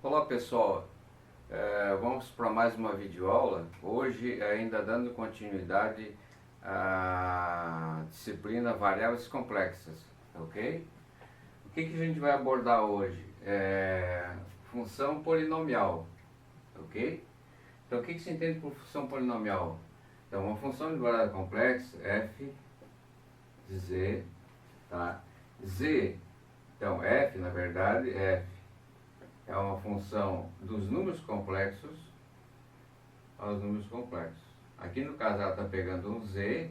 Olá pessoal, vamos para mais uma videoaula. Hoje ainda dando continuidade à disciplina variáveis complexas, ok? O que a gente vai abordar hoje? Função polinomial, ok? Então o que se entende por função polinomial? Então uma função de variável complexa, f de z, tá? Z, então f na verdade, f é uma função dos números complexos aos números complexos. Aqui no caso ela está pegando um z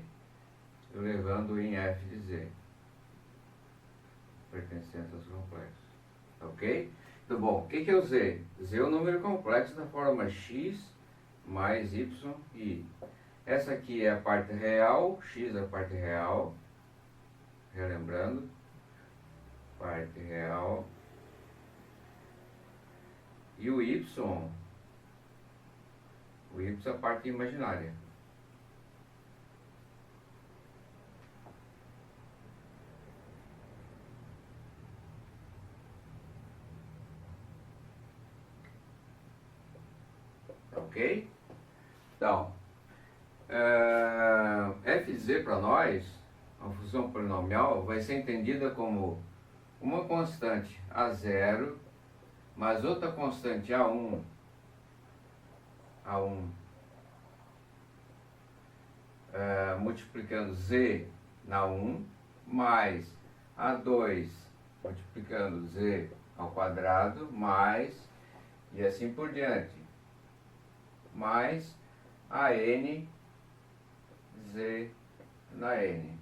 e levando em f de z, pertencente aos complexos. Ok? Então, bom, o que é o z? Z é o número complexo da forma x mais y e i. Essa aqui é a parte real, x é a parte real, relembrando, parte real. E o y é a parte imaginária. Ok? Então, fz para nós, a função polinomial, vai ser entendida como uma constante a0 mais outra constante a1, multiplicando z na 1, mais a2 multiplicando z ao quadrado, mais, e assim por diante, mais a n z na n,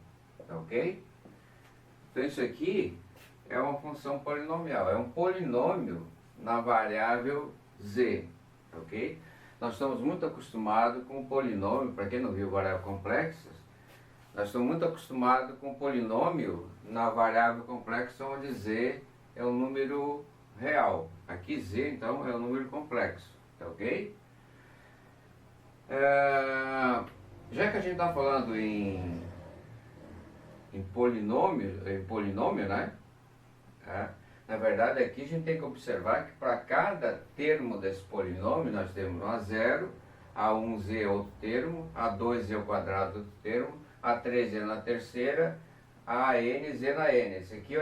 ok? Então isso aqui é uma função polinomial, é um polinômio na variável z, ok? Nós estamos muito acostumados com o polinômio, para quem não viu variáveis complexas, nós estamos muito acostumados com o polinômio na variável complexa, onde z é um número real. Aqui z, então, é um número complexo, ok? Já que a gente está falando em polinômio, né? Na verdade, aqui a gente tem que observar que para cada termo desse polinômio nós temos um a0, a1z é outro termo, a2z ao quadrado outro termo, a3z na terceira, a nz na n. Esse aqui é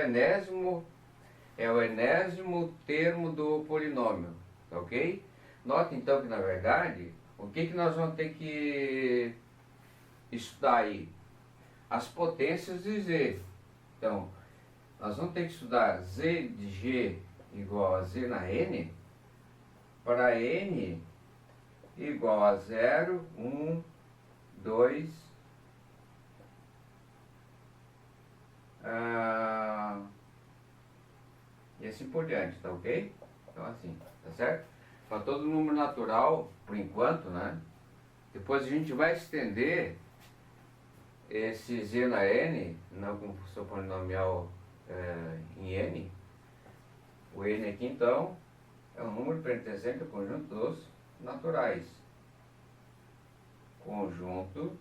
o enésimo termo do polinômio, ok? Note então que na verdade, o que nós vamos ter que estudar aí? As potências de z. Então, nós vamos ter que estudar z de g igual a z na n para n igual a 0, 1, 2, e assim por diante, tá ok? Então assim, tá certo? Para todo número natural, por enquanto, né? Depois a gente vai estender esse z na n, na função polinomial em n. O n aqui então é um número pertencente ao conjunto dos naturais. Conjunto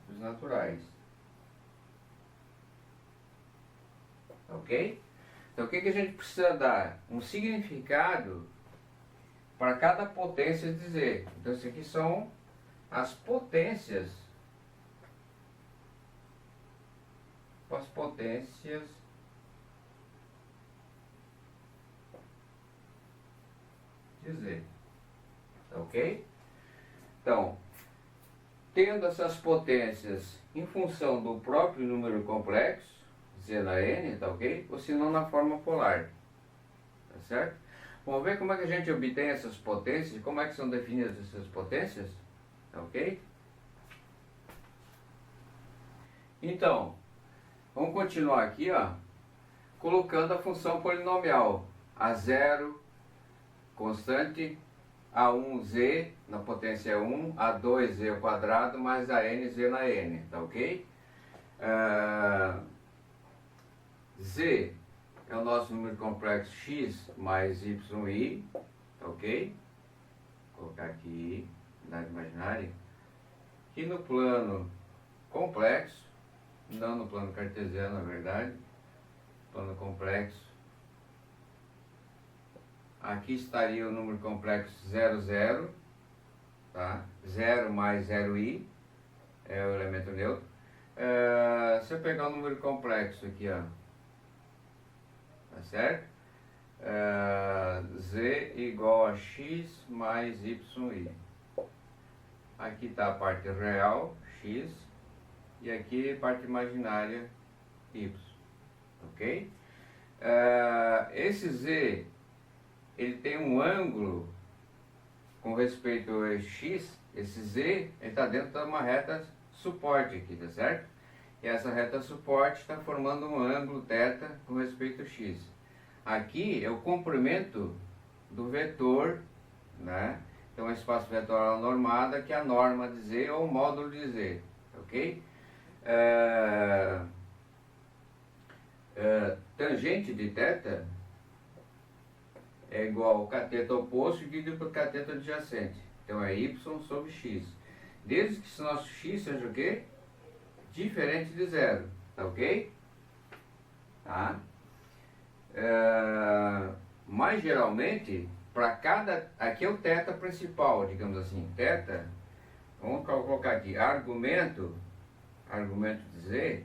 dos naturais. Ok? Então o que a gente precisa dar? Um significado para cada potência de z. Então isso aqui são as potências. As potências de z, ok? Então, tendo essas potências em função do próprio número complexo, z na n, tá ok? Ou se não na forma polar, tá certo? Vamos ver como é que a gente obtém essas potências, como é que são definidas essas potências, tá ok? Então, Vamos continuar aqui, ó, colocando a função polinomial A0 constante, A1z na potência 1, A2z ao quadrado mais a nz na n, tá ok? Z é o nosso número complexo x mais yi, tá ok? Vou colocar aqui, unidade imaginária. E no plano complexo, não no plano cartesiano, na verdade, plano complexo, aqui estaria o número complexo 0, 0, tá? 0 mais 0i, é o elemento neutro. Se eu pegar o número complexo aqui, ó, tá certo? Z igual a x mais yi. Aqui está a parte real, x, e aqui a parte imaginária, y, ok? Esse z, ele tem um ângulo com respeito a x, esse z está dentro de uma reta suporte aqui, tá certo? E essa reta suporte está formando um ângulo θ com respeito a x. Aqui é o comprimento do vetor, né? Então, é espaço vetorial normada, que é a norma de z ou o módulo de z, ok? Tangente de θ é igual ao cateto oposto dividido por cateto adjacente. Então, é y sobre x. Desde que o nosso x seja o quê? Diferente de zero, tá ok? Tá? Mais geralmente, para cada, aqui é o θ principal, digamos assim, θ, vamos colocar aqui, argumento de z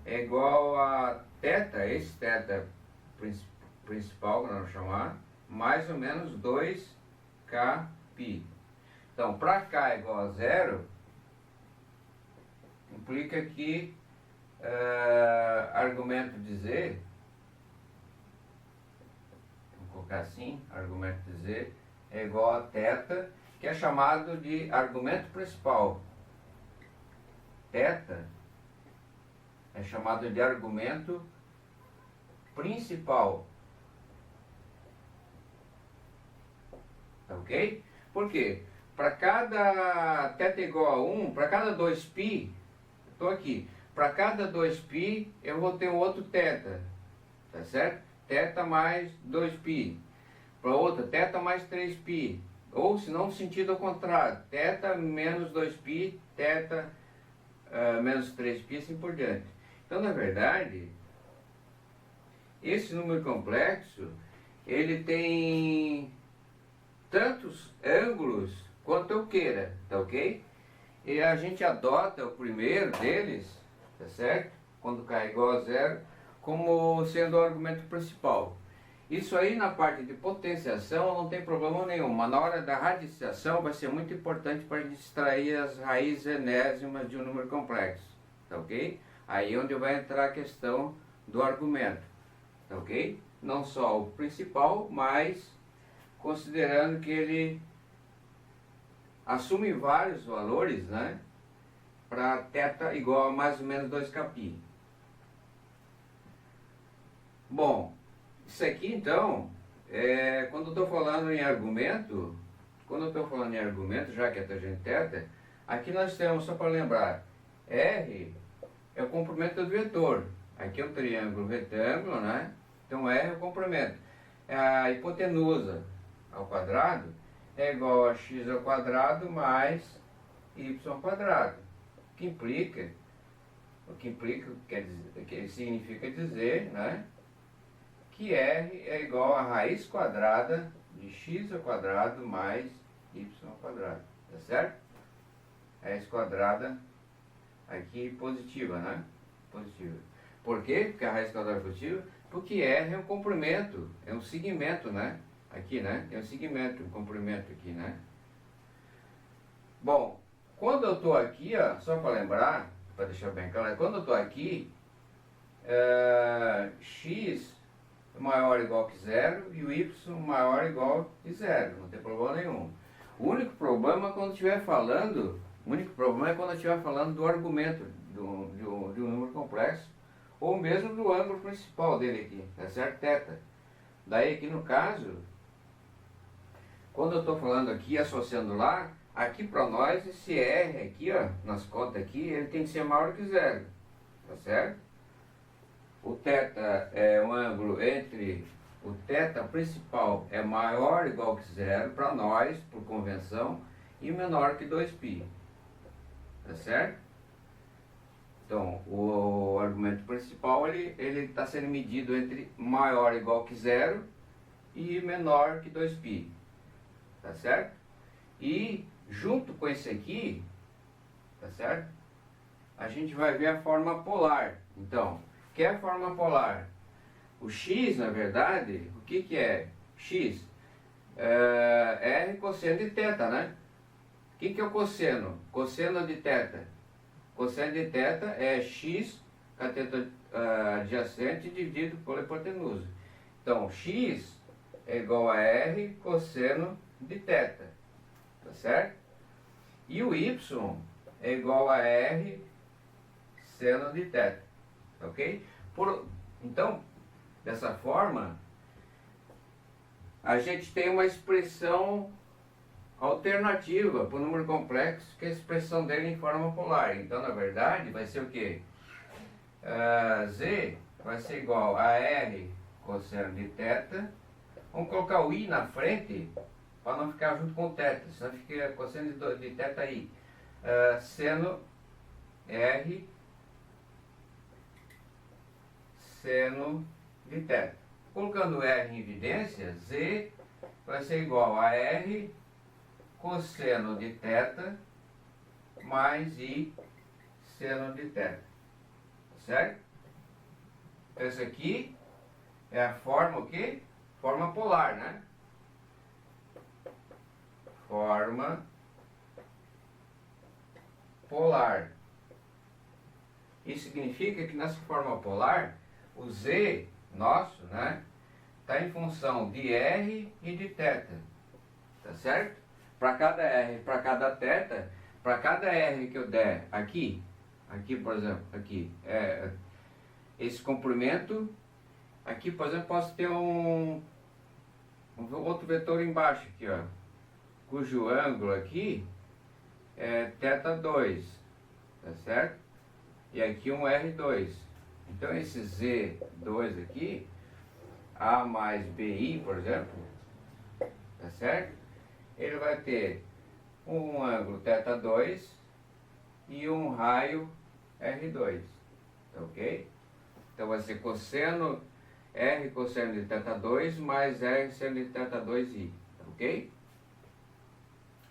é igual a θ, esse θ principal, que nós vamos chamar, mais ou menos 2kπ. Então, para k igual a zero, implica que argumento de z, assim, argumento de z é igual a θ, que é chamado de argumento principal. Θ é chamado de argumento principal. Tá ok? Por quê? Para cada θ igual a 1, para cada 2π, estou aqui, para cada 2π eu vou ter um outro θ, tá certo? θ mais 2π, para outra, θ mais 3π, ou se não, sentido ao contrário, θ menos 2π, θ menos 3π, assim por diante. Então, na verdade, esse número complexo, ele tem tantos ângulos quanto eu queira, tá ok? E a gente adota o primeiro deles, tá certo? Quando k é igual a zero, como sendo o argumento principal. Isso aí na parte de potenciação não tem problema nenhum, mas na hora da radiciação vai ser muito importante para a gente extrair as raízes enésimas de um número complexo, tá ok? Aí é onde vai entrar a questão do argumento, tá ok? Não só o principal, mas considerando que ele assume vários valores, né? Para θ igual a mais ou menos 2kπ. Bom, isso aqui então, quando eu estou falando em argumento, já que é tangente θ, aqui nós temos, só para lembrar, R é o comprimento do vetor. Aqui é um triângulo retângulo, né? Então R é o comprimento. A hipotenusa ao quadrado é igual a x ao quadrado mais y ao quadrado. O que significa dizer, né? Que R é igual a raiz quadrada de x ao quadrado mais y ao quadrado, tá certo? Raiz quadrada aqui positiva, né? Positiva. Por quê? Porque a raiz quadrada é positiva? Porque R é um comprimento, é um segmento, né? Aqui, né? Tem um segmento, um comprimento aqui, né? Bom, quando eu estou aqui, ó, só para lembrar, para deixar bem claro, quando eu estou aqui, x maior ou igual que zero e o y maior ou igual que zero, não tem problema nenhum. O único problema é quando eu estiver falando do argumento de um número complexo ou mesmo do ângulo principal dele aqui, tá certo? Θ. Daí aqui no caso, quando eu estou falando aqui, associando lá, aqui para nós, esse R aqui, ó, nas contas aqui, ele tem que ser maior que zero, tá certo? O θ é um ângulo entre, o θ principal é maior ou igual que zero para nós, por convenção, e menor que 2π, tá certo? Então, o argumento principal, ele está sendo medido entre maior ou igual que zero e menor que 2π, tá certo? E junto com esse aqui, tá certo? A gente vai ver a forma polar. Então, o que é a forma polar? O x, na verdade, o que é? X é R cosseno de θ, né? O que é o cosseno? Cosseno de θ. Cosseno de θ é x cateto adjacente dividido pela hipotenusa. Então, x é igual a R cosseno de θ, tá certo? E o y é igual a R seno de θ, ok? Então, dessa forma, a gente tem uma expressão alternativa para o número complexo, que é a expressão dele em forma polar. Então, na verdade, vai ser o quê? Z vai ser igual a R cosseno de θ. Vamos colocar o I na frente, para não ficar junto com o θ, senão fica cosseno de θ I. Seno R seno de θ. Colocando R em evidência, Z vai ser igual a R cosseno de θ mais I seno de θ, certo? Então essa aqui é a forma o quê? Forma polar, né? Forma polar. Isso significa que nessa forma polar, o Z nosso, né, está em função de R e de θ, tá certo? Para cada R, para cada θ, para cada R que eu der aqui, por exemplo, aqui, esse comprimento, aqui, por exemplo, posso ter um outro vetor embaixo aqui, ó, cujo ângulo aqui é θ2, tá certo? E aqui um R2. Então esse Z2 aqui, A mais BI, por exemplo, tá certo? Ele vai ter um ângulo θ2 e um raio R2, tá ok? Então vai ser cosseno R cosseno de θ2 mais R seno de θ2i, tá ok?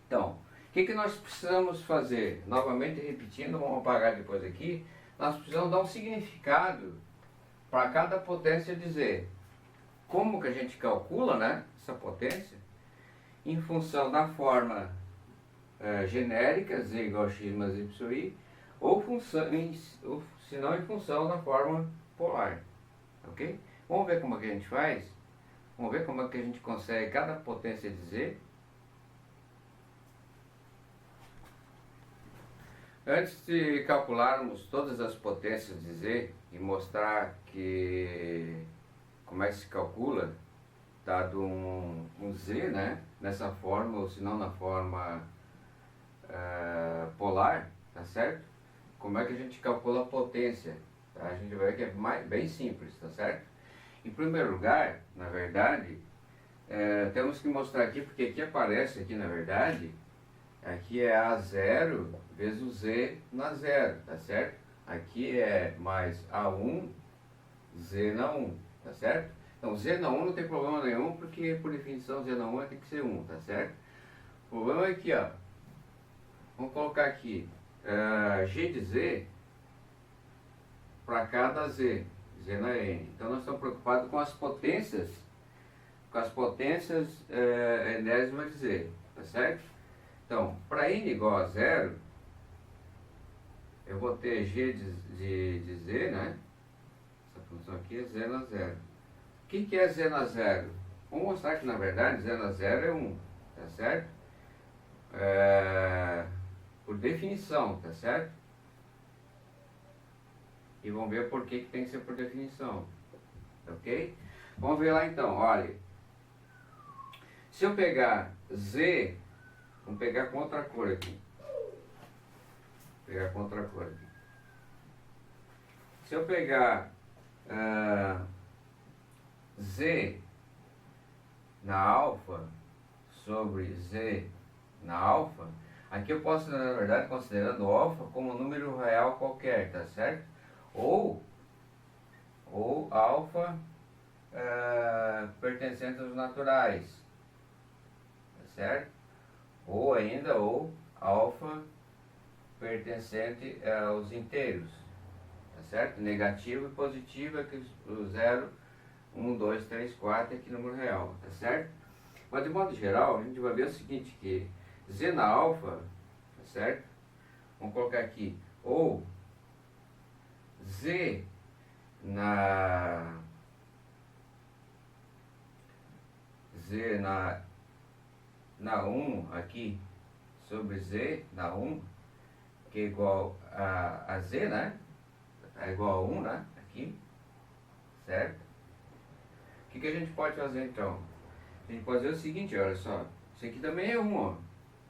Então, o que nós precisamos fazer? Novamente repetindo, vamos apagar depois aqui. Nós precisamos dar um significado para cada potência de Z. Como que a gente calcula, né, essa potência? Em função da forma genérica, Z igual a x mais y, ou se não em função da forma polar, ok? Vamos ver como é que a gente faz? Vamos ver como é que a gente consegue cada potência de Z. Antes de calcularmos todas as potências de Z e mostrar como é que se calcula, dado um Z, né, nessa forma, ou se não na forma polar, tá certo? Como é que a gente calcula a potência? Tá? A gente vai ver que é bem simples, tá certo? Em primeiro lugar, na verdade, temos que mostrar aqui, porque aqui aparece, aqui na verdade, aqui é A0 vezes o Z na 0, tá certo? Aqui é mais A1, Z na 1, tá certo? Então Z na 1 não tem problema nenhum, porque por definição Z na 1 tem que ser 1, tá certo? O problema é aqui, ó. Vamos colocar aqui G de Z para cada Z, Z na N. Então nós estamos preocupados com as potências, enésimas de Z, tá certo? Então, para N igual a 0, eu vou ter G de Z, né? Essa função aqui é Z na 0. O que é Z na 0? Vamos mostrar que, na verdade, Z na 0 é 1, tá certo? Por definição, tá certo? E vamos ver por que tem que ser por definição. Ok? Vamos ver lá então, olha. Se eu pegar Z, vamos pegar com outra cor aqui. Pegar com outra cor aqui. Se eu pegar Z na alfa sobre Z na alfa, aqui eu posso, na verdade, considerando alfa como um número real qualquer, tá certo? Ou alfa pertencente aos naturais, tá certo? Ou ainda, alfa pertencente aos inteiros, tá certo? Negativo e positivo é que o 0, 1, 2, 3, 4 é aqui número real, tá certo? Mas de modo geral, a gente vai ver o seguinte, que Z na alfa, tá certo? Vamos colocar aqui, ou Z na na 1 aqui sobre Z na 1, que é igual a Z, né? É igual a 1, né? Aqui, certo? O que a gente pode fazer então? A gente pode fazer o seguinte, olha só. Isso aqui também é 1, ó,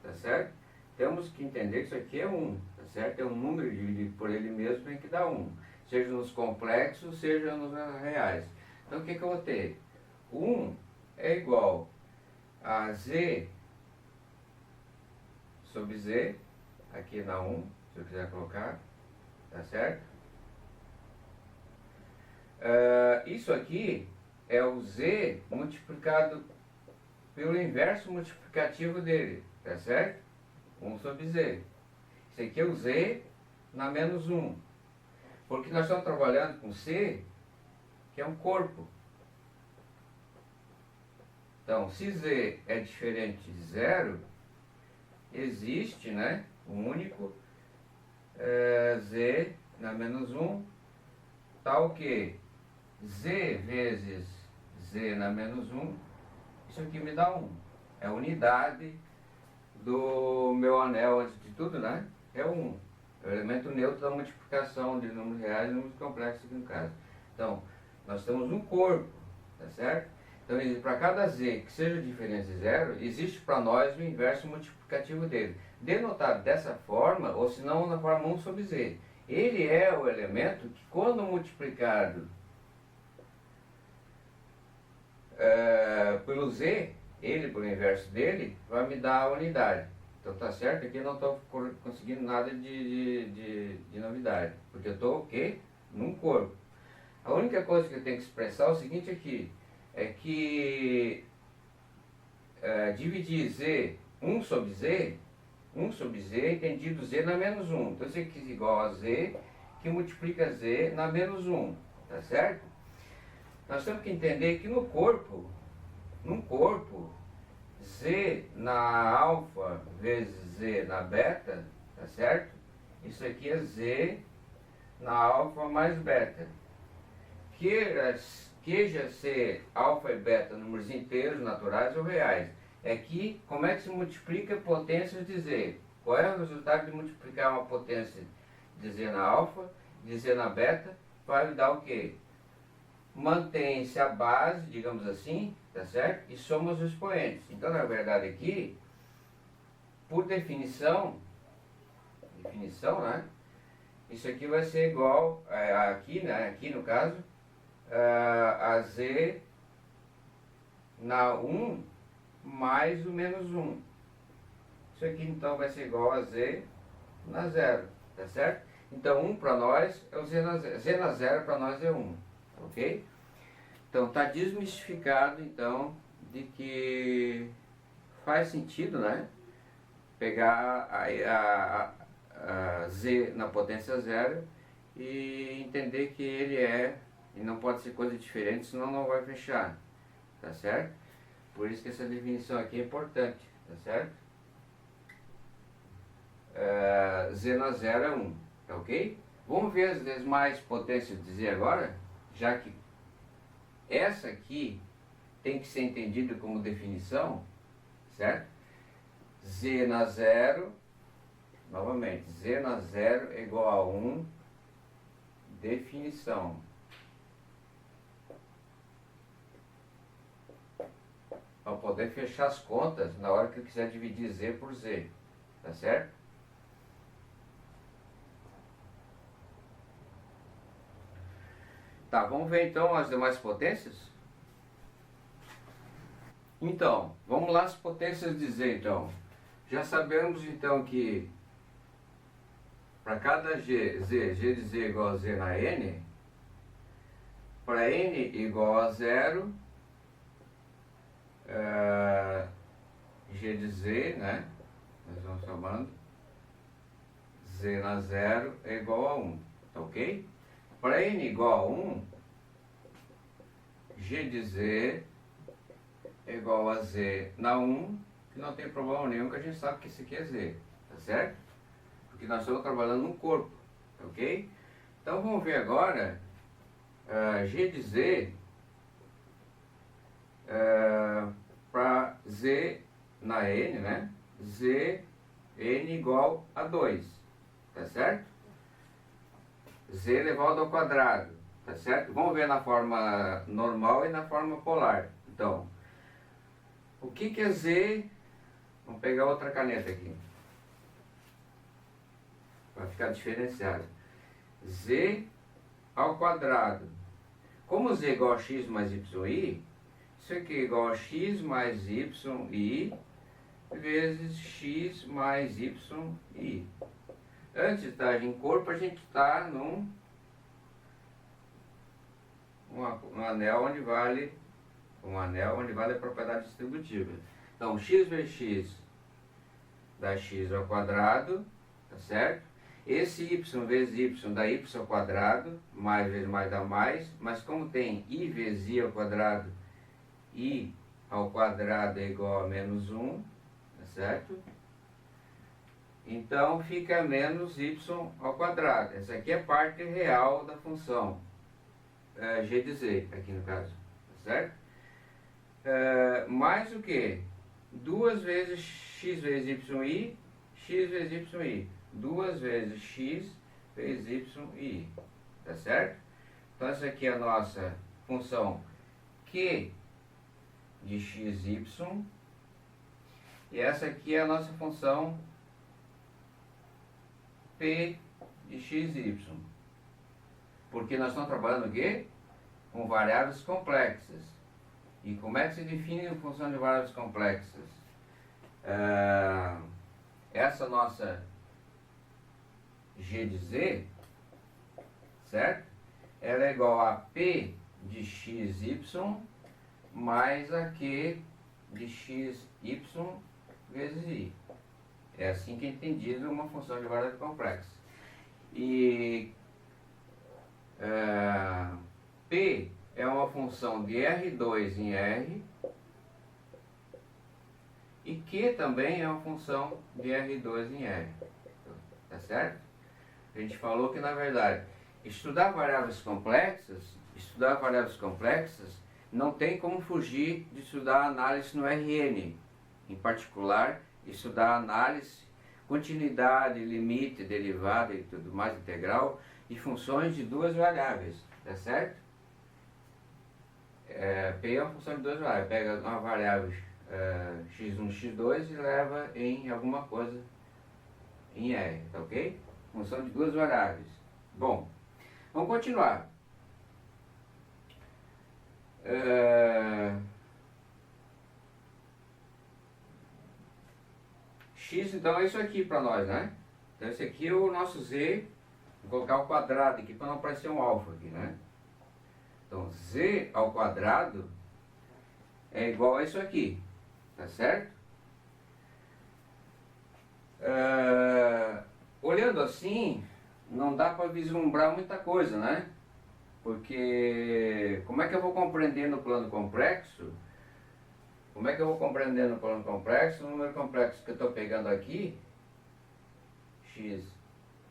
tá certo? Temos que entender que isso aqui é 1, tá certo? É um número dividido por ele mesmo tem que dar 1. Seja nos complexos, seja nos reais. Então o que eu vou ter? 1 é igual a Z sobre Z, aqui na 1, se eu quiser colocar, tá certo? Isso aqui é o Z multiplicado pelo inverso multiplicativo dele, tá certo? 1 sobre Z. Isso aqui é o Z na menos 1. Porque nós estamos trabalhando com C, que é um corpo. Então, se Z é diferente de 0, existe, né, um único Z na menos 1, tal que Z vezes Z na menos 1, isso aqui me dá 1. É a unidade do meu anel, antes de tudo, né? É 1. É o elemento neutro da multiplicação de números reais e números complexos aqui no caso. Então, nós temos um corpo, tá certo? Então, para cada Z que seja diferente de 0, existe para nós o inverso multiplicativo dele. Denotado dessa forma, ou se não na forma 1 sobre Z. Ele é o elemento que, quando multiplicado pelo Z, ele pelo inverso dele, vai me dar a unidade. Então tá certo? Aqui eu não estou conseguindo nada de novidade. Porque eu estou o quê? Num corpo. A única coisa que eu tenho que expressar é o seguinte aqui. É que dividir Z, 1 sobre Z é entendido Z na menos 1. Então isso aqui é igual a Z, que multiplica Z na menos 1. Tá certo? Nós temos que entender que num corpo, Z na alfa vezes Z na beta, tá certo? Isso aqui é Z na alfa mais beta. Queja ser alfa e beta números inteiros, naturais ou reais. Aqui, como é que se multiplica potências de Z? Qual é o resultado de multiplicar uma potência de Z na alfa, de Z na beta? Vai dar o quê? Mantém-se a base, digamos assim, tá certo? E somos os expoentes. Então, na verdade, aqui, por definição, né? Isso aqui vai ser igual aqui, né? Aqui no caso, a Z na 1 mais o menos 1. Isso aqui então vai ser igual a Z na 0, tá certo? Então 1 para nós é o Z na 0. Z na 0 para nós é 1, ok? Então está desmistificado então de que faz sentido, né? Pegar a Z na potência 0 e entender que ele é, e não pode ser coisa diferente, senão não vai fechar, tá certo? Por isso que essa definição aqui é importante, tá certo? Z na 0 é 1, tá ok? Vamos ver as demais potências de Z agora, já que essa aqui tem que ser entendida como definição, certo? Z na 0, novamente, Z na 0 é igual a 1 definição. Para poder fechar as contas na hora que eu quiser dividir z por z. Tá certo? Tá, vamos ver então as demais potências? Então, vamos lá as potências de z então. Já sabemos então que para cada g de z igual a z na n, para n igual a 0, g de z, né? Nós vamos chamando z na 0 é igual a 1, tá ok? Para n igual a 1, g de z é igual a z na 1, que não tem problema nenhum, que a gente sabe que isso aqui é z, tá certo? Porque nós estamos trabalhando num corpo, tá ok? Então vamos ver agora g de z para z na n, né? z n igual a 2, tá certo? Z elevado ao quadrado, tá certo? Vamos ver na forma normal e na forma polar. Então, o que é z? Vamos pegar outra caneta aqui, para ficar diferenciado. Z ao quadrado. Como z é igual a x mais yi, isso aqui é igual a x mais yi vezes x mais yi. Antes de estar em corpo, a gente está num anel onde vale a propriedade distributiva. Então, x vezes x dá x ao quadrado, tá certo? Esse y vezes y dá y ao quadrado, mais vezes mais dá mais, mas como tem i vezes i ao quadrado, i ao quadrado é igual a menos 1, tá certo? Então fica menos y ao quadrado. Essa aqui é a parte real da função g de z, aqui no caso, tá certo? Mais o que? 2 vezes x vezes yi, x vezes yi. 2 vezes x vezes yi, tá certo? Então essa aqui é a nossa função q de xy, e essa aqui é a nossa função p de xy. Porque nós estamos trabalhando o quê? Com variáveis complexas. E como é que se define a função de variáveis complexas? Essa nossa g de z, certo? Ela é igual a p de xy mais a q de xy vezes i. É assim que é entendido uma função de variável complexa. E P é uma função de R2 em R, e Q também é uma função de R2 em R. Tá certo? A gente falou que, na verdade, estudar variáveis complexas não tem como fugir de estudar análise no RN. Em particular, estudar análise, continuidade, limite, derivada e tudo mais, integral, e funções de duas variáveis, tá certo? P é uma função de duas variáveis, pega uma variável x1, x2 e leva em alguma coisa em R, tá ok? Função de duas variáveis. Bom, vamos continuar. X então é isso aqui para nós, né? Então esse aqui é o nosso z, vou colocar o quadrado aqui para não aparecer um alfa aqui, né? Então z ao quadrado é igual a isso aqui, tá certo? Olhando assim, não dá para vislumbrar muita coisa, né? Porque como é que eu vou compreender no plano complexo? Como é que eu vou compreender no plano complexo o número complexo que eu estou pegando aqui, x,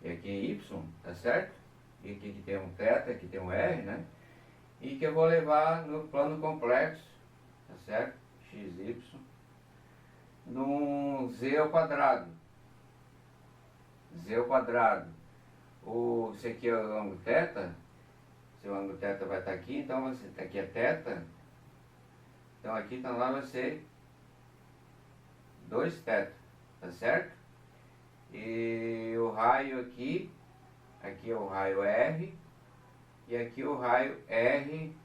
e aqui y, tá certo? E aqui que tem um θ, aqui tem um r, né? E que eu vou levar no plano complexo, tá certo? xy, num z ao quadrado. Z ao quadrado. Esse aqui é o ângulo θ, seu ângulo θ vai estar aqui, então aqui é θ, então aqui então lá vai ser 2θ, tá certo? E o raio aqui é o raio R, e aqui o raio R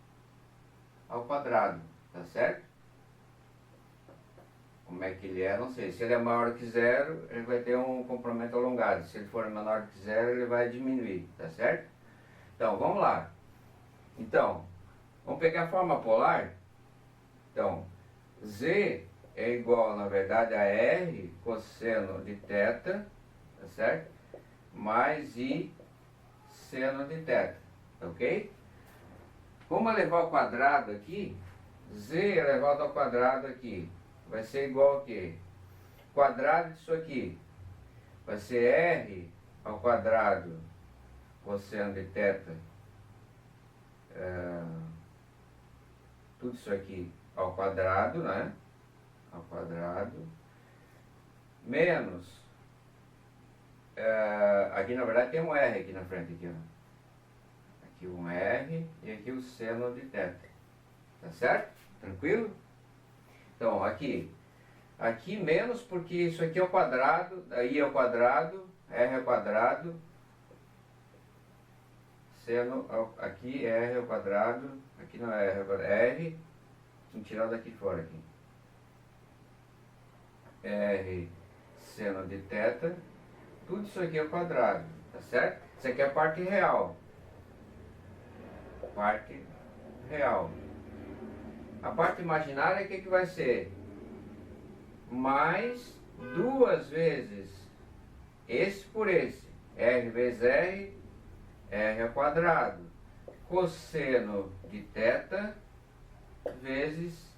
ao quadrado, tá certo? Como é que ele é? Não sei. Se ele é maior que zero, ele vai ter um comprimento alongado. Se ele for menor que zero, ele vai diminuir, tá certo? Então, vamos lá. Então, vamos pegar a forma polar. Então, Z é igual, na verdade, a R cosseno de θ, tá certo? Mais I seno de θ, ok? Como elevar ao quadrado aqui, Z elevado ao quadrado aqui vai ser igual a quê? Quadrado disso aqui vai ser R ao quadrado cosseno de θ, tudo isso aqui ao quadrado, né? Ao quadrado, menos, aqui na verdade tem um R aqui na frente, aqui, ó. Aqui um R e aqui o seno de θ, tá certo? Tranquilo? Então, aqui menos porque isso aqui é o quadrado, daí é o quadrado, R é o quadrado, seno, aqui R é o quadrado, aqui não é R, é o quadrado, R, vamos tirar daqui fora aqui. R seno de θ, tudo isso aqui é o quadrado, tá certo? Isso aqui é a parte real. Parte real. A parte imaginária, o que vai ser? Mais duas vezes esse por esse. R vezes R, R ao quadrado. Cosseno de θ vezes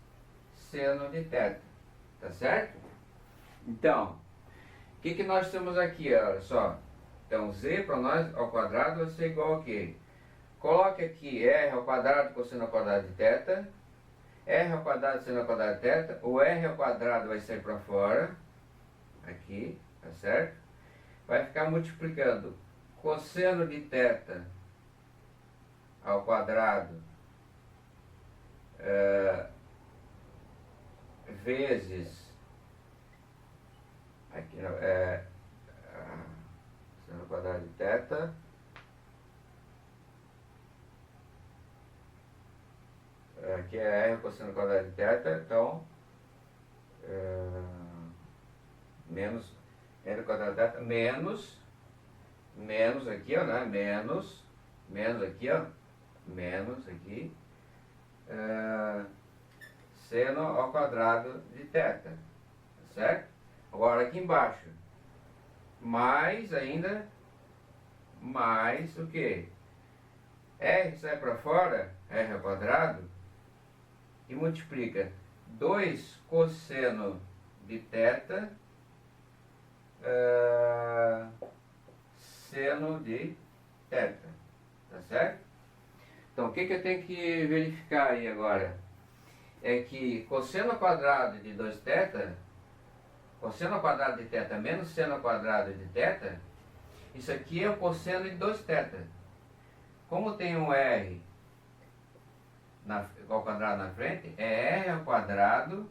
seno de θ. Tá certo? Então, o que nós temos aqui? Olha só. Então, Z para nós ao quadrado vai ser igual a quê? Coloque aqui R ao quadrado cosseno ao quadrado de θ. R ao quadrado seno ao quadrado de θ. O R ao quadrado vai sair para fora. Aqui, tá certo? Vai ficar multiplicando cosseno de θ ao quadrado vezes aqui seno ao quadrado de θ aqui é R cosseno ao quadrado de θ, então menos R ao quadrado de θ menos aqui, ó, né? Menos aqui, ó, menos aqui seno ao quadrado de θ, tá certo? Agora aqui embaixo, mais ainda, mais o que? R sai para fora, R ao quadrado, e multiplica 2 cosseno de θ seno de θ, tá certo? Então, o que eu tenho que verificar aí agora? É que cosseno ao quadrado de 2θ, cosseno ao quadrado de θ menos seno ao quadrado de θ, isso aqui é o cosseno de 2θ. Como tem um R ao quadrado na frente, é R ao quadrado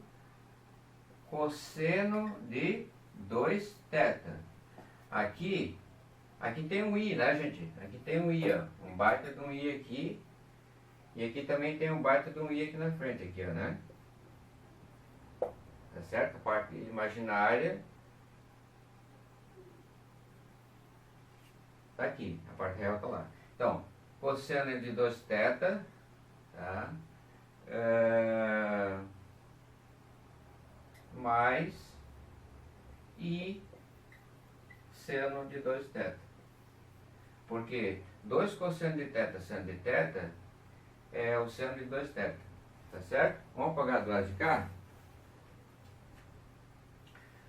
cosseno de 2θ. Aqui tem um I, né, gente? Aqui tem um I, ó. Um baita de um I aqui. E aqui também tem um baita de um I aqui na frente, aqui, ó, né? Tá certo? A parte imaginária tá aqui. A parte real tá lá. Então, cosseno de 2θ, tá? Mais I seno de 2θ. Porque 2 cosseno de θ seno de θ é o seno de 2θ. Tá certo? Vamos apagar do lado de cá?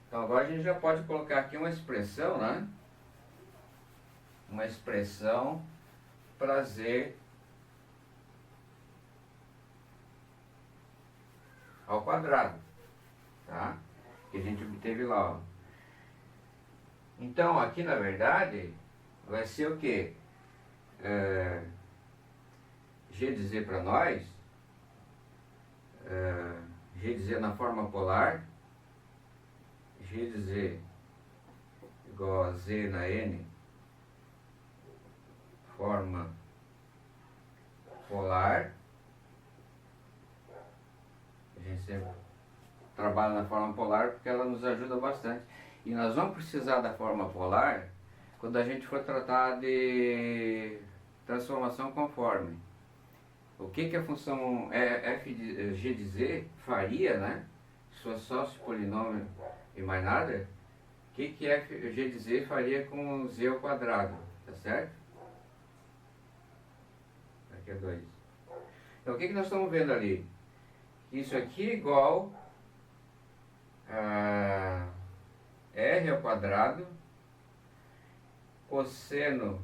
Então agora a gente já pode colocar aqui uma expressão, né? Uma expressão para Z ao quadrado, tá? Que a gente obteve lá, ó. Então aqui na verdade vai ser o quê? G de Z para nós, G de Z na forma polar, G de Z igual a Z na N, forma polar. A gente sempre trabalha na forma polar porque ela nos ajuda bastante. E nós vamos precisar da forma polar quando a gente for tratar de transformação conforme. O que a função G de Z faria, né? Se fosse só esse polinômio e mais nada, o que G de Z faria com Z ao quadrado, tá certo? Aqui é 2. Então o que nós estamos vendo ali? Isso aqui é igual a R ao quadrado cosseno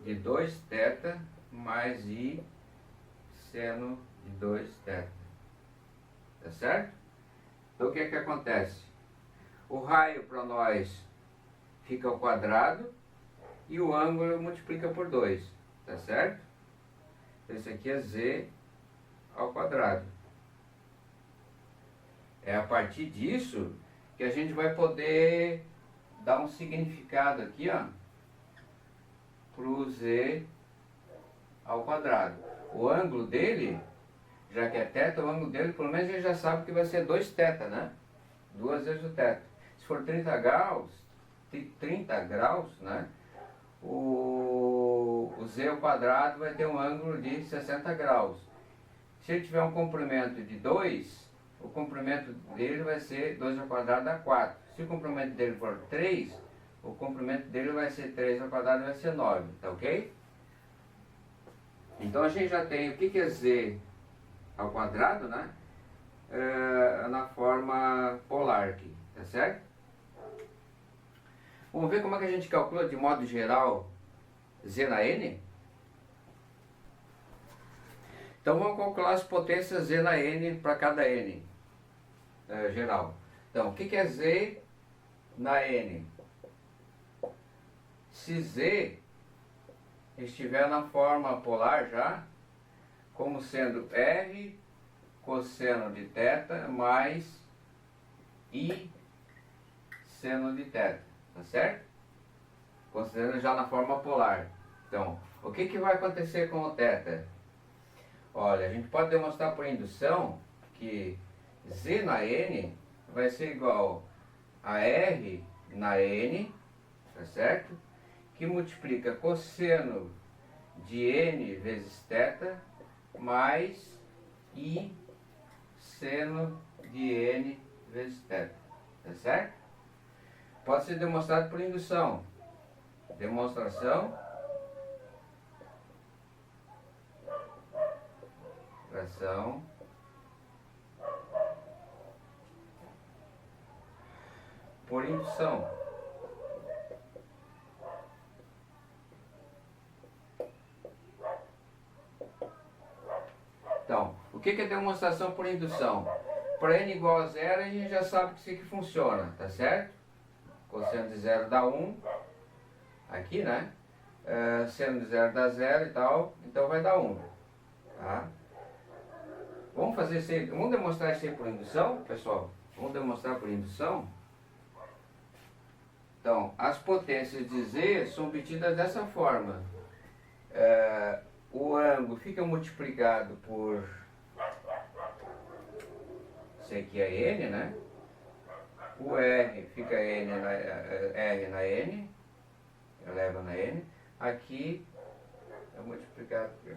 de 2θ mais I seno de 2θ. Tá certo? Então o que acontece? O raio para nós fica ao quadrado e o ângulo multiplica por 2. Tá certo? Então isso aqui é Z ao quadrado. É a partir disso que a gente vai poder dar um significado aqui, ó, para o Z ao quadrado. O ângulo dele, já que é θ, o ângulo dele, pelo menos a gente já sabe que vai ser 2θ, né? 2 vezes o θ. Se for 30 graus, né? O Z ao quadrado vai ter um ângulo de 60 graus. Se ele tiver um comprimento de 2, o comprimento dele vai ser 2 ao quadrado dá 4. Se o comprimento dele for 3, o comprimento dele vai ser 3 ao quadrado vai ser 9, tá ok? Então a gente já tem o que é Z ao quadrado, né? Na forma polar aqui, tá certo? Vamos ver como é que a gente calcula de modo geral Z na N? Então vamos calcular as potências Z na N para cada N geral. Então, o que é Z na N? Se Z estiver na forma polar já, como sendo R cosseno de θ mais I seno de θ, tá certo? Considerando já na forma polar. Então, o que vai acontecer com o θ? Olha, a gente pode demonstrar por indução que Z na N vai ser igual a R na N, tá certo? Que multiplica cosseno de N vezes θ mais I seno de N vezes θ, tá certo? Pode ser demonstrado por indução. Demonstração. Por indução. Então, o que é demonstração por indução? Para n igual a 0, a gente já sabe que isso aqui funciona, tá certo? Cosseno de 0 dá 1, aqui, né? Seno de 0 dá 0 e tal, então vai dar 1, tá? Vamos fazer isso aí, vamos demonstrar isso aí por indução, pessoal? Vamos demonstrar por indução? Então, as potências de Z são obtidas dessa forma. O ângulo fica multiplicado por... Isso aqui é N, né? O R fica R na N, eleva na N. Aqui é multiplicado por...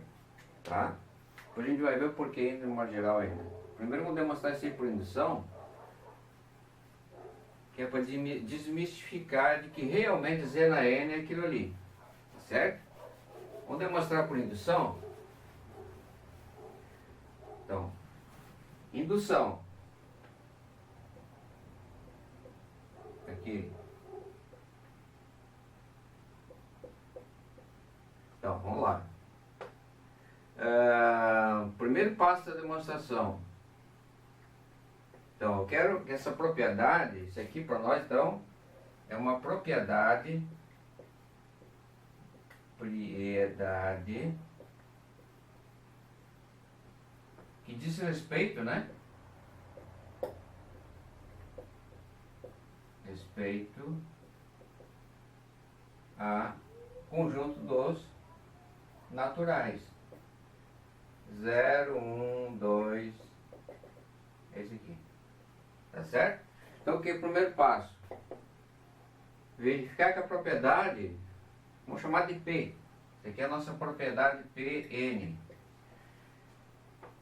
Tá? Depois a gente vai ver o porquê de modo geral ainda. Primeiro vamos demonstrar isso aí por indução, que é para desmistificar de que realmente Z na N é aquilo ali, certo? Vamos demonstrar por indução? Então, indução. Aqui. Então, vamos lá. Primeiro passo da demonstração. Então, eu quero que essa propriedade, isso aqui para nós, então, é uma propriedade propriedade que diz respeito, né? Respeito a conjunto dos naturais. 0, 1, 2, esse aqui. Tá certo? Então, o que é o primeiro passo? Verificar que a propriedade, vamos chamar de P. Essa aqui é a nossa propriedade Pn.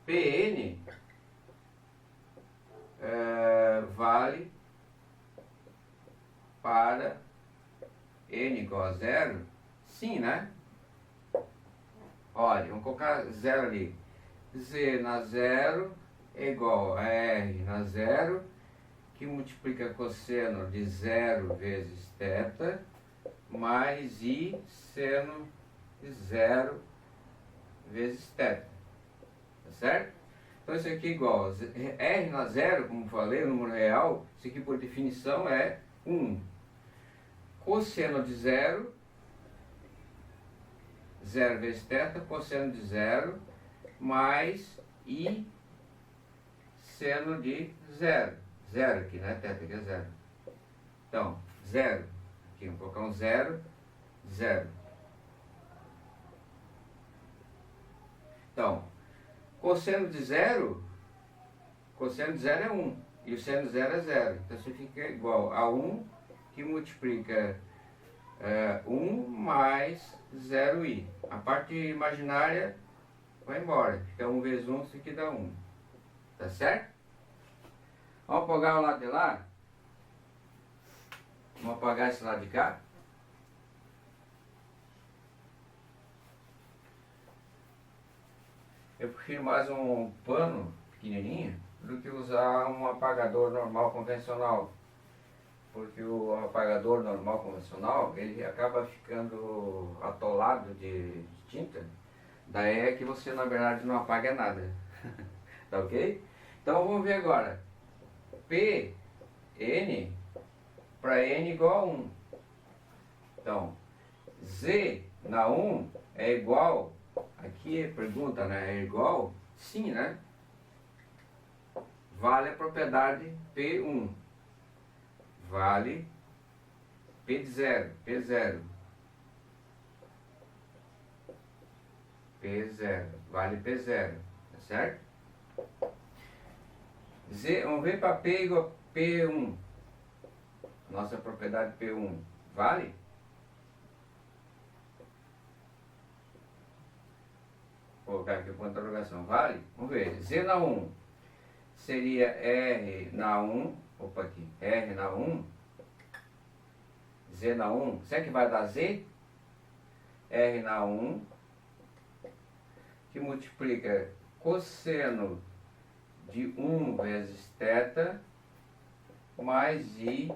Pn vale para n igual a 0? Sim, né? Olha, vamos colocar 0 ali. Z na 0 é igual a R na 0, que multiplica cosseno de 0 vezes θ, mais I seno de 0 vezes θ. Tá certo? Então isso aqui é igual a R na 0, como falei, o número real, isso aqui por definição é 1. Cosseno de 0, 0 vezes θ, cosseno de 0, mais I seno de 0. 0 aqui, né? Θ aqui é 0. Então, 0. Aqui, vamos colocar um 0, 0. Então, cosseno de 0 é 1. E o seno de 0 é 0. Então, isso fica igual a 1, que multiplica 1 mais 0i. A parte imaginária vai embora. Fica 1 vezes 1, isso aqui dá 1. Tá certo? Vamos apagar o lado de lá. Vamos apagar esse lado de cá. Eu prefiro mais um pano pequenininho do que usar um apagador normal convencional. Porque o apagador normal convencional, ele acaba ficando atolado de tinta. Daí é que você na verdade não apaga nada. Tá ok? Então vamos ver agora. Pn para n igual a 1. Então, Z na 1 é igual, aqui pergunta, né? É igual? Sim, né? Vale a propriedade P1. Vale P de 0, P0. P0, vale P0, tá certo? Z, vamos ver para P igual a P1. Nossa propriedade P1, vale? Vou colocar aqui com interrogação, vale? Vamos ver, Z na 1 seria R na 1, opa aqui, R na 1, Z na 1, será que vai dar Z? R na 1, que multiplica cosseno de 1 vezes θ, mais I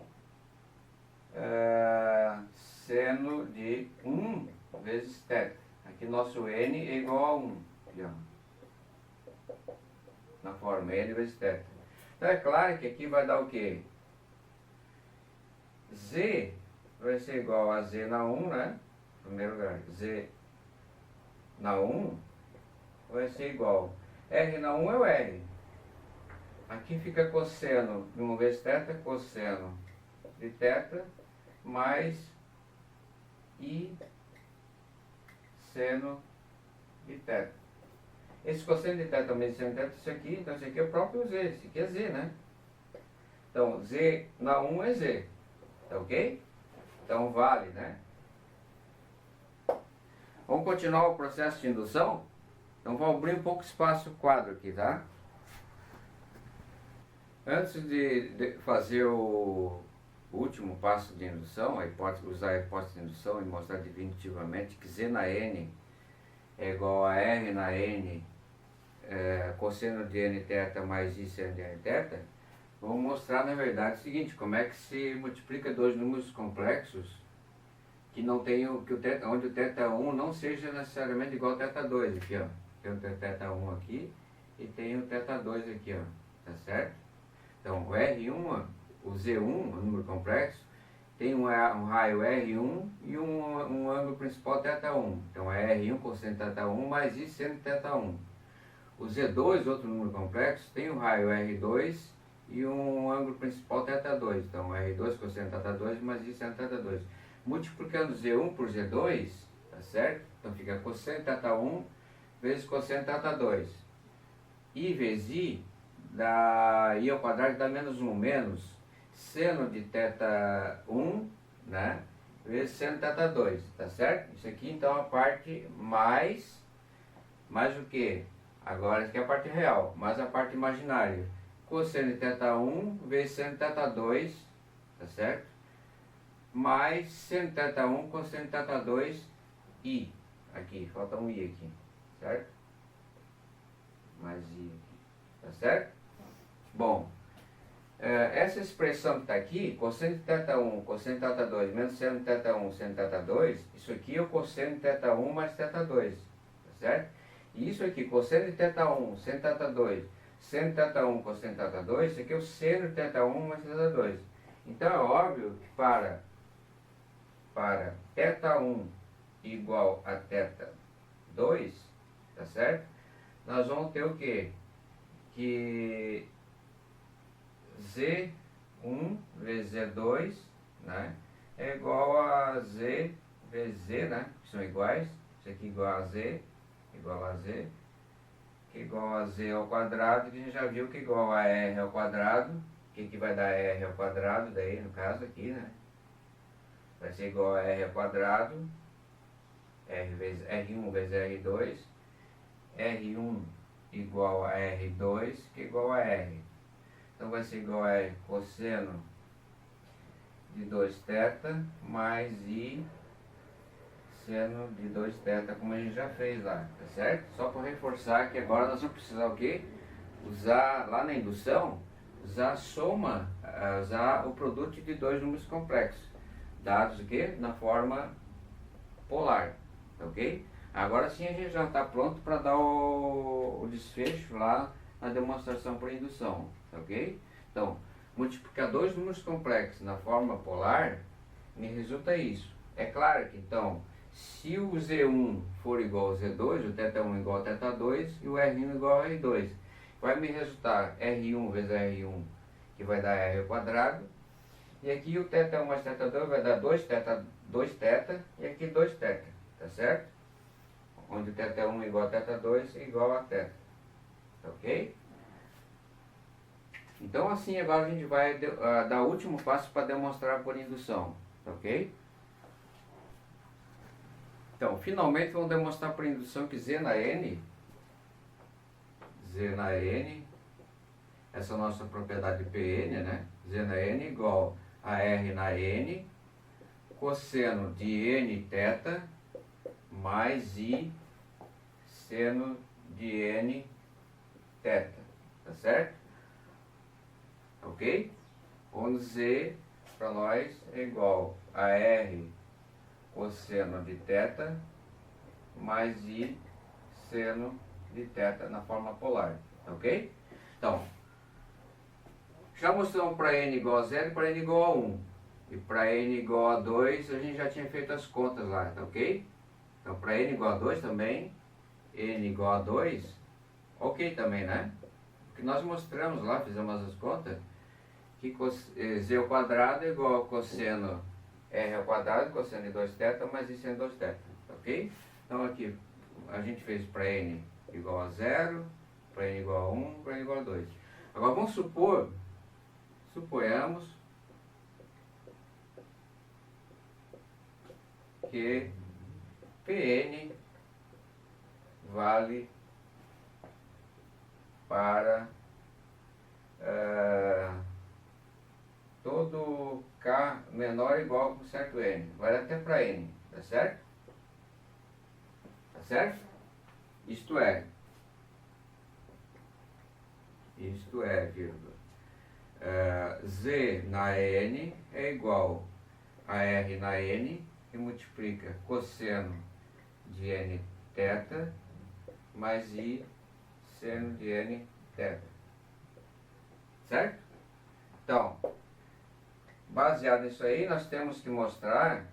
seno de 1 vezes θ. Aqui nosso N é igual a 1. Aqui, ó. Na forma N vezes θ. Então é claro que aqui vai dar o quê? Z vai ser igual a Z na 1, né? Em primeiro lugar, Z na 1 vai ser igual. R na 1 é o R. Aqui fica cosseno de 1 vezes θ, cosseno de θ, mais I seno de θ. Esse cosseno de θ também seno de θ, isso aqui, então esse aqui é o próprio Z, esse aqui é Z, né? Então, Z na 1 é Z, tá ok? Então vale, né? Vamos continuar o processo de indução? Então vou abrir um pouco espaço quadro aqui, tá? Antes de fazer o último passo de indução, usar a hipótese de indução e mostrar definitivamente que Z na N é igual a R na N, cosseno de Nθ mais I seno de Nθ, vamos mostrar na verdade o seguinte, como é que se multiplica dois números complexos que não tenham, onde o θ1 não seja necessariamente igual ao θ2, aqui ó, tem o θ1 aqui e tem o θ2 aqui ó, tá certo? Então o R1, o Z1, o número complexo, tem um raio R1 e um ângulo principal θ1. Então é R1 cosseno θ1 mais I seno θ1. O Z2, outro número complexo, tem um raio R2 e um ângulo principal θ2. Então R2 cosseno θ2 mais I seno θ2. Multiplicando Z1 por Z2, tá certo? Então fica cosseno θ1 vezes cosseno θ2. I vezes I, dá I ao quadrado dá menos 1, menos seno de θ1, né? Vezes seno θ2, tá certo? Isso aqui então é a parte mais o que? Agora isso aqui é a parte real, mais a parte imaginária. Cosseno de θ1 vezes seno θ2, tá certo? Mais seno θ1 cosseno θ2 I. Aqui, falta um I aqui, certo? Mais I aqui, tá certo? Bom, essa expressão que está aqui, cosseno de θ1, cosseno de θ2, menos seno de θ1, seno de θ2, isso aqui é o cosseno de θ1 mais θ2, tá certo? E isso aqui, cosseno de θ1, seno de θ2, seno de θ1, cosseno de θ2, isso aqui é o seno de θ1 mais θ2. Então é óbvio que para θ1 igual a θ2, tá certo? Nós vamos ter o quê? Que Z1 vezes Z2, né, é igual a Z vezes Z, né, que são iguais. Isso aqui igual a Z, que é igual a Z ao quadrado, que a gente já viu que é igual a R ao quadrado, que vai dar R ao quadrado, daí no caso aqui, né, vai ser igual a R ao quadrado, R1 vezes R2, R1 igual a R2, que é igual a R. Então vai ser igual a cosseno de 2θ mais I seno de 2θ, como a gente já fez lá, tá certo? Só para reforçar que agora nós vamos precisar o quê? Usar, lá na indução, usar a soma, usar o produto de dois números complexos, dados o quê? Na forma polar, ok? Agora sim a gente já está pronto para dar o desfecho lá na demonstração por indução, ok? Então, multiplicar dois números complexos na forma polar, me resulta isso. É claro que então, se o Z1 for igual ao Z2, o θ1 igual a θ2 e o R1 igual a R2, vai me resultar R1 vezes R1, que vai dar R ao quadrado, e aqui o θ1 mais θ2 vai dar 2θ, e aqui 2θ, tá certo? Onde o θ1 igual a θ2 é igual a θ, ok? Então assim agora a gente vai dar o último passo para demonstrar por indução, ok? Então finalmente vamos demonstrar por indução que Z na N, essa é a nossa propriedade Pn, né? Z na N igual a R na N, cosseno de Nθ mais I seno de Nθ, tá certo? Ok? Onde Z para nós é igual a R cosseno de θ mais I seno de θ na forma polar, ok? Então, já mostramos para N igual a 0 e para N igual a 1. E para N igual a 2 a gente já tinha feito as contas lá, tá ok? Então para N igual a 2 também, N igual a 2, ok também, né? Porque nós mostramos lá, fizemos as contas, que Z ao quadrado é igual a cosseno R ao quadrado, cosseno de 2θ mais I seno de 2θ, ok? Então aqui a gente fez para N igual a 0, para N igual a 1, para N igual a 2. Agora vamos suponhamos que Pn vale para todo K menor ou igual a um certo N, vale até para N, tá certo? Tá certo? Isto é, vírgula, Z na N é igual a R na N, que multiplica cosseno de Nθ mais I seno de Nθ, certo? Então, baseado nisso aí, nós temos que mostrar.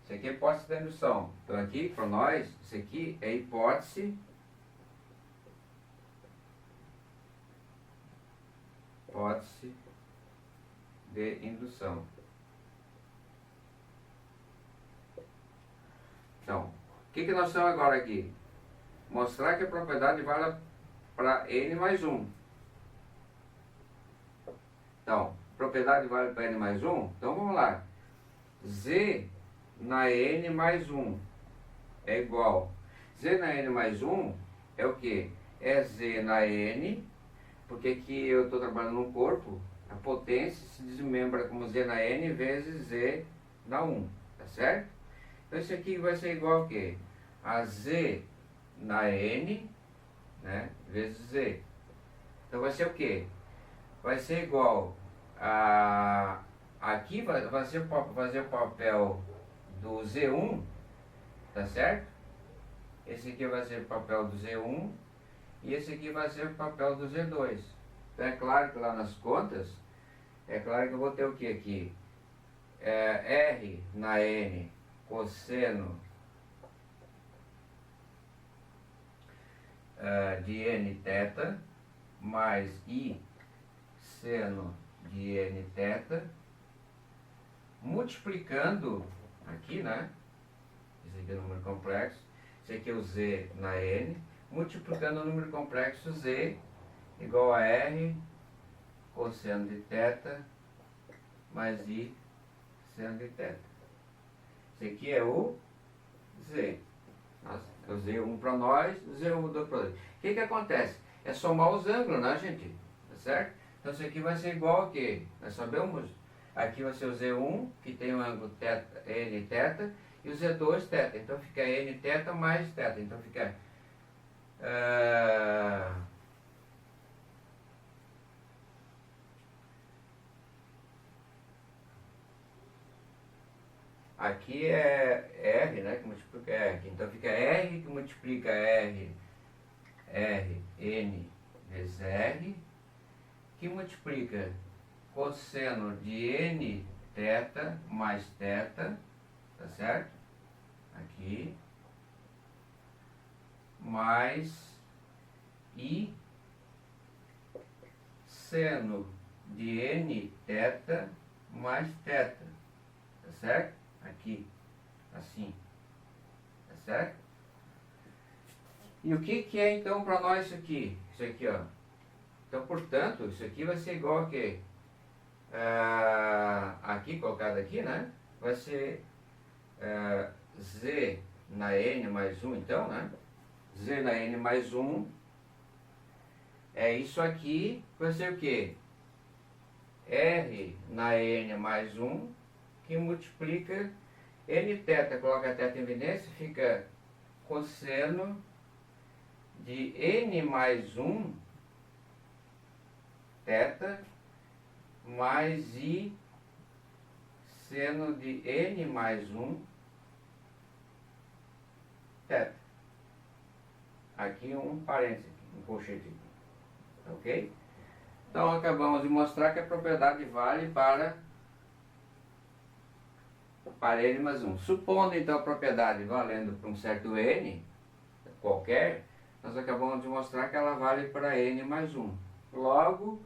Isso aqui é hipótese da indução. Então aqui, para nós, isso aqui é hipótese de indução. Então, o que nós estamos agora aqui? Mostrar que a propriedade vale para n mais 1. Então, propriedade vale para n mais 1. Então vamos lá. Z na n mais 1 é igual. Z na n mais 1 é o que? É Z na n, porque aqui eu estou trabalhando num corpo, a potência se desmembra como Z na n vezes Z na 1, tá certo? Então isso aqui vai ser igual a quê? A Z na n, né, vezes Z. Então vai ser o quê? Vai ser igual a... Aqui vai ser o papel do Z1, tá certo? Esse aqui vai ser o papel do Z1 e esse aqui vai ser o papel do Z2. Então é claro que lá nas contas, é claro que eu vou ter o que aqui? R na n cosseno de n θ mais I seno de n θ multiplicando aqui, né? Esse aqui é o número complexo, esse aqui é o Z na n, multiplicando o número complexo Z igual a R cosseno de θ mais I seno de θ. Esse aqui é o Z. Eu usei um para nós, usei um do para nós. O que acontece? É somar os ângulos, né, gente? Tá certo? Então isso aqui vai ser igual a quê? Nós sabemos, aqui vai ser o Z1, que tem o ângulo n θ, e o Z2 θ. Então fica n θ mais θ. Então fica... aqui é R, né, que multiplica R. Então fica R que multiplica R N vezes R, que multiplica cosseno de n θ mais θ, tá certo? Aqui, mais I seno de n θ mais θ, tá certo? Aqui, assim, tá certo? E o que é então para nós isso aqui? Isso aqui, ó. Então, portanto, isso aqui vai ser igual a quê? Aqui, colocado aqui, né? Vai ser Z na N mais 1, então, né? Z na N mais 1 é isso aqui, vai ser o quê? R na N mais 1, que multiplica n θ, coloca a θ em evidência, fica cosseno de n mais 1 θ mais I seno de n mais 1 θ. Aqui um parênteses, um colchete aqui, ok? Então acabamos de mostrar que a propriedade vale para n mais 1. Supondo então a propriedade valendo para um certo n, qualquer, nós acabamos de mostrar que ela vale para n mais 1. Logo,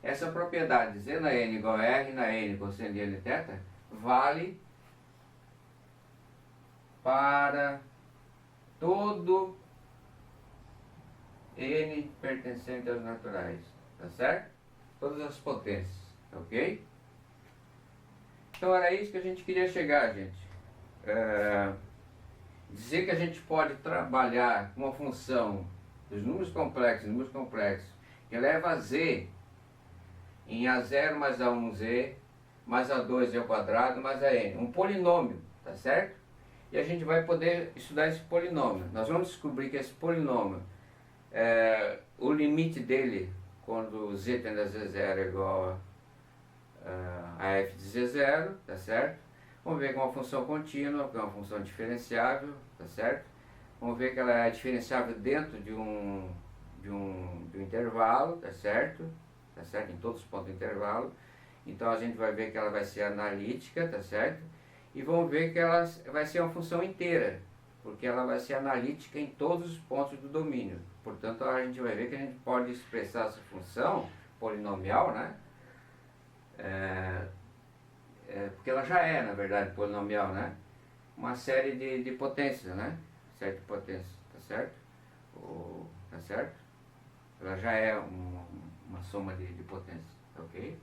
essa propriedade Z na n igual a R na n cosseno de n θ vale para todo n pertencente aos naturais, tá certo? Todas as potências, ok? Então era isso que a gente queria chegar, gente. Dizer que a gente pode trabalhar com uma função dos números complexos, que eleva a z em a0 mais a1z, mais a2z ao quadrado, mais a n. Um polinômio, tá certo? E a gente vai poder estudar esse polinômio. Nós vamos descobrir que esse polinômio, o limite dele, quando z tende a z0 é igual a f de z0, tá certo? Vamos ver que é uma função contínua, que é uma função diferenciável, tá certo? Vamos ver que ela é diferenciável dentro de um intervalo, tá certo? Tá certo? Em todos os pontos do intervalo. Então a gente vai ver que ela vai ser analítica, tá certo? E vamos ver que ela vai ser uma função inteira, porque ela vai ser analítica em todos os pontos do domínio. Portanto, a gente vai ver que a gente pode expressar essa função polinomial, né? Porque ela já é, na verdade, polinomial, né? Uma série de potências, né? Série de potências, tá certo? Tá certo? Ela já é uma soma de potências, ok?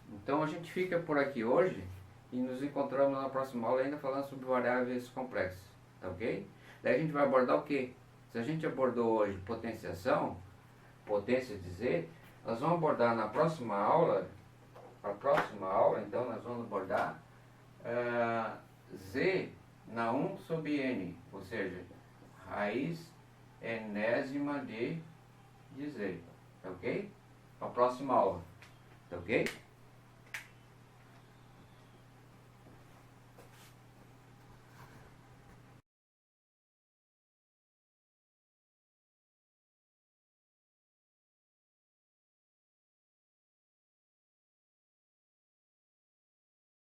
Então a gente fica por aqui hoje e nos encontramos na próxima aula ainda falando sobre variáveis complexas, tá ok? Daí a gente vai abordar o quê? Se a gente abordou hoje potenciação, potência de Z, nós vamos abordar na próxima aula, então nós vamos abordar Z na 1 sobre N, ou seja, raiz enésima de Z, tá ok? A próxima aula, tá ok?